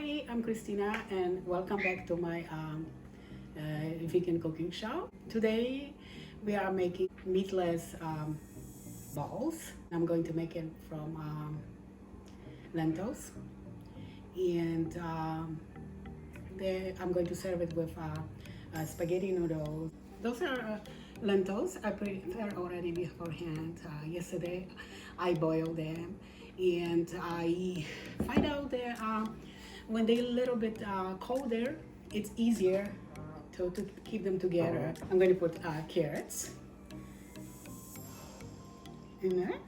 Hi, I'm Christina and welcome back to my vegan cooking show. Today we are making meatless balls. I'm going to make it from lentils and I'm going to serve it with spaghetti noodles. Those are lentils I prepared already beforehand. Yesterday I boiled them and I find out that when they're a little bit colder, it's easier to keep them together. I'm going to put carrots in there,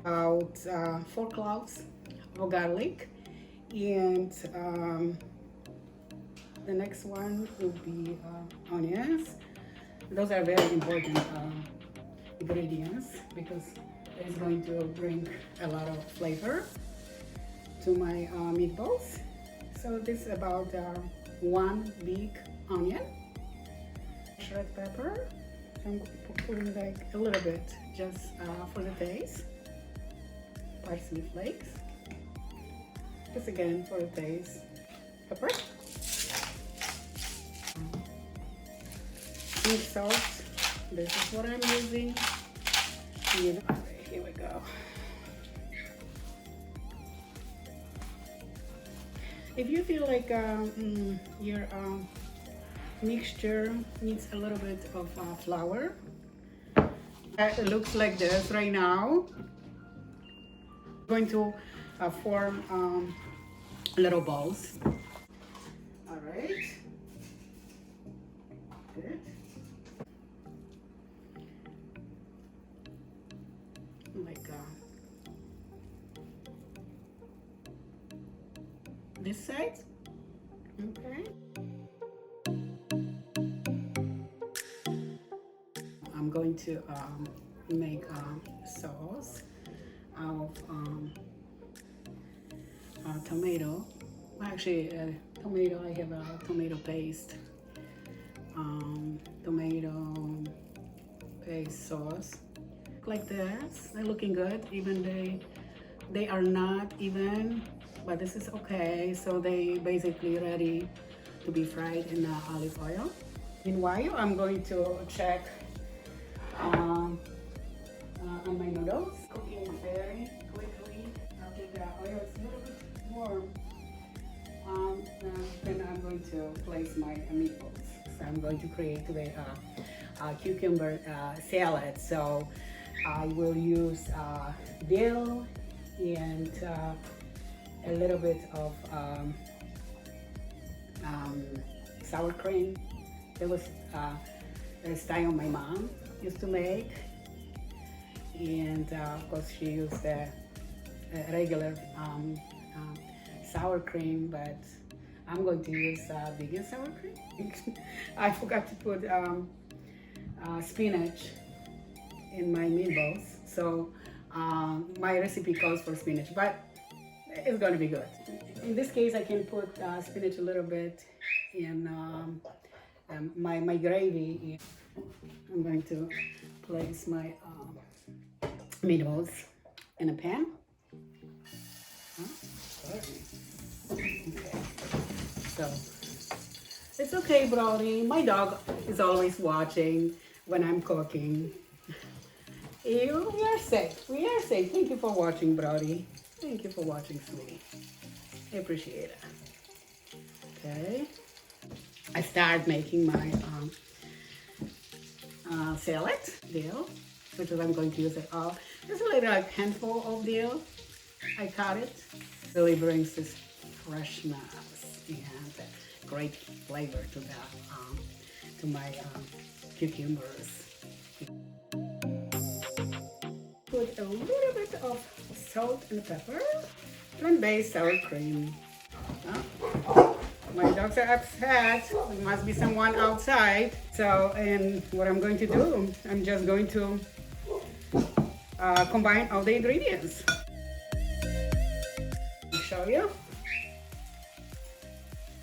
about 4 cloves of garlic, and the next one will be onions. Those are very important ingredients because it's going to bring a lot of flavor to my meatballs. So this is about 1 big onion, shred pepper. I'm putting like a little bit just for the taste. Parsley flakes, just again for the taste. Pepper. Pink salt. This is what I'm using. And here we go. If you feel like your mixture needs a little bit of flour, it looks like this right now. I'm going to form little balls. All right. Good. Like this side. Okay. I'm going to make sauce out of tomato. Actually, tomato. I have a tomato paste. Tomato paste sauce. Like this. They're looking good. Even they are not even, but this is okay. So they basically ready to be fried in olive oil. Meanwhile, I'm going to check on my noodles. Cooking very quickly. After the oil is a little bit warm, then I'm going to place my meatballs. So I'm going to create today a cucumber salad. So I will use dill and a little bit of sour cream. That was a style my mom used to make, and of course she used a regular sour cream, but I'm going to use vegan sour cream. I forgot to put spinach in my meatballs, so my recipe calls for spinach, but it's going to be good. In this case, I can put spinach a little bit in my gravy. I'm going to place my meatballs in a pan. Okay. So it's okay, Brody. My dog is always watching when I'm cooking. We are safe. We are safe. Thank you for watching, Brody. Thank you for watching, sweetie. I appreciate it. Okay. I start making my salad dill, which is I'm going to use it all. Just a little like handful of dill. I cut it. Really brings this freshness and great flavor to that to my cucumbers. Put a little bit of salt and pepper, plant-based sour cream. My dogs are upset. There must be someone outside. So, and what I'm going to do, I'm just going to combine all the ingredients. I'll show you.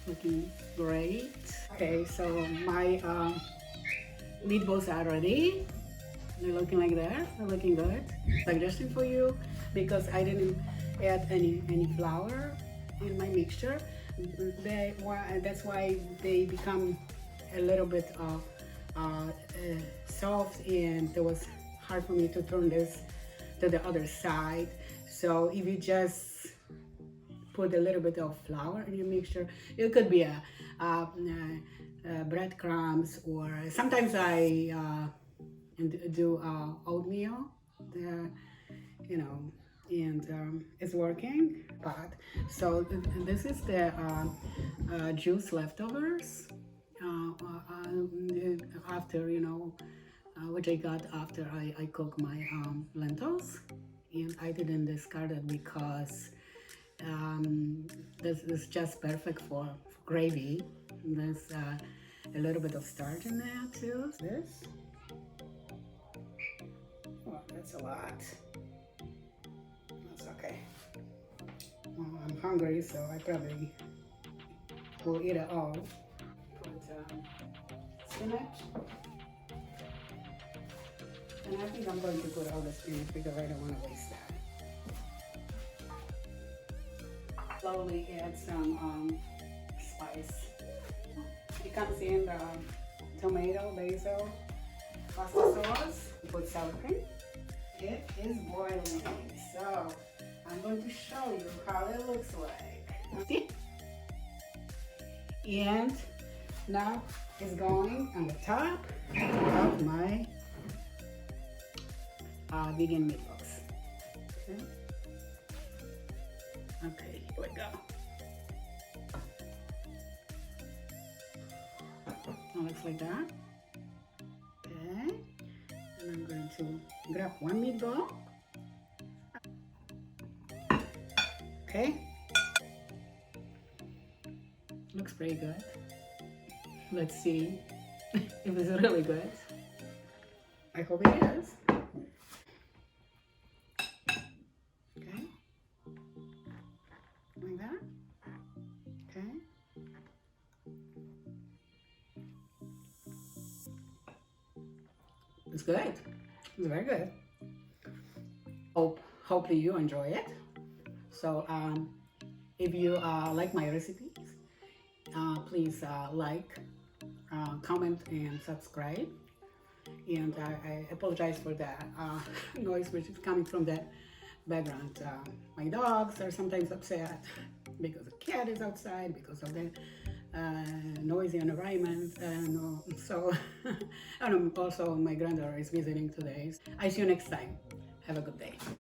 Looking great. Okay, so my meatballs are ready. They're looking like that. They're looking good. Suggestion for you, because I didn't add any flour in my mixture. That's why they become a little bit soft, and it was hard for me to turn this to the other side. So if you just put a little bit of flour in your mixture, it could be breadcrumbs, or sometimes I do oatmeal, you know, and it's working. But so this is the juice leftovers after, which I got after I cook my lentils, and I didn't discard it because this is just perfect for gravy. There's a little bit of starch in there too. This, oh, that's a lot. That's okay. Well, I'm hungry, so I probably will eat it all. Put spinach. And I think I'm going to put all the spinach because I don't want to waste that. Slowly add some spice. It comes in the tomato, basil, pasta sauce. Put sour cream. It is boiling, so I'm going to show you how it looks like. See? And now it's going on the top of my vegan meatballs. Okay. Okay, here we go. It looks like that. Okay. And I'm going to grab one meatball. Okay. Looks pretty good. Let's see if it's really good. I hope it is. Okay. Like that. Okay. It's good. It's very good. Hopefully you enjoy it. So if you like my recipes, please like, comment, and subscribe. And I apologize for that noise which is coming from that background. My dogs are sometimes upset because the cat is outside, because of the noisy environment, and so and also my granddaughter is visiting today. I see you next time. Have a good day.